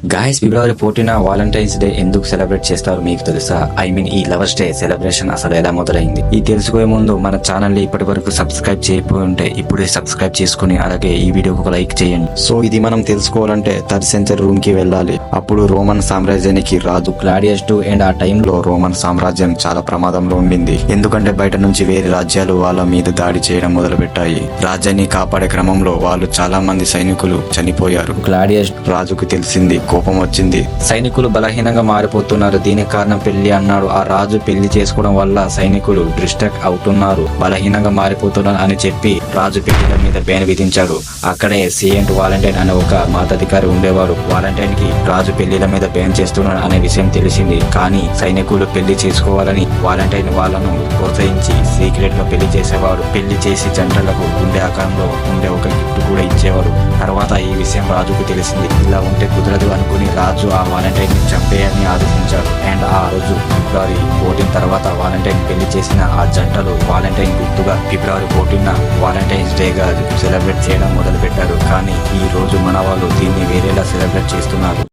Guys, ఫిబ్రవరి 14 Valentine's day ఎందుకు celebrate చేస్తారు మీకు తెలుసా? ఈ లవర్స్ డే సెలబ్రేషన్ అసలు ఎలా మొదలైంది? ఈ తెలుసుకోే ముందు మన ఛానల్ ని ఇప్పటి వరకు సబ్స్క్రైబ్ చేయకపోయి ఉంటే ఇప్పుడే సబ్స్క్రైబ్ చేసుకుని అలాగే ఈ వీడియోకి ఒక లైక్ చేయండి. సో ఇది మనం తెలుసుకోవాలంటే 3rd సెంచరీ రూమ్ కి వెళ్ళాలి. అప్పుడు రోమన్ సామ్రాజ్యానికి రాజు క్లాడియస్ II అండ్ ఆ టైంలో రోమన్ సామ్రాజ్యం చాలా ప్రమాదంలో ఉండింది. ఎందుకంటే బయట నుంచి వేరే రాజ్యాలు వాళ్ళ మీద దాడి చేయడం మొదలు పెట్టాయి. రాజ్యాన్ని కాపాడే క్రమంలో వాళ్ళు చాలా మంది సైనికులు చనిపోయారు. క్లాడియస్ రాజుకు తెలిసింది, కోపం వచ్చింది. సైనికులు బలహీనంగా మారిపోతున్నారు, దీనికి కారణం పెళ్లి అన్నాడు. ఆ రాజు పెళ్లి చేసుకోవడం వల్ల సైనికులు డిస్ట్రాక్ట్ అవుతున్నారు, బలహీనంగా మారిపోతున్నారు అని చెప్పి రాజు పెళ్లిల మీద బ్యాన్ విధించాడు. అక్కడే సెయింట్ వాలంటైన్ అనే ఒక మాతాధికారి ఉండేవారు. వాలంటైన్ కి రాజు పెళ్లిల మీద బ్యాన్ చేస్తున్నాడు అనే విషయం తెలిసింది. కానీ సైనికులు పెళ్లి చేసుకోవాలని వాలంటైన్ వాళ్ళను ప్రోత్సహించి సీక్రెట్ గా పెళ్లి చేసేవారు. పెళ్లి చేసి జంటలకు గుండె ఆకారంలో ఉండే ఒక గిఫ్ట్ కూడా ఇచ్చేవారు. తర్వాత ఈ విషయం రాజుకు తెలిసింది. ఇలా ఉంటే కుదరదు అనుకుని రాజు ఆ వాలంటైన్ ని చంపేయని ఆదేశించాడు. అండ్ ఆ రోజు ఫిబ్రవరి 14 తర్వాత వాలంటైన్ పెళ్లి చేసిన ఆ జంటలు వాలంటైన్ గుర్తుగా ఫిబ్రవరి 14 వాలంటైన్స్ డే గా సెలబ్రేట్ చేయడం మొదలు పెట్టారు. కానీ ఈ రోజు మన వాళ్ళు దీన్ని వేరేలా సెలబ్రేట్ చేస్తున్నారు.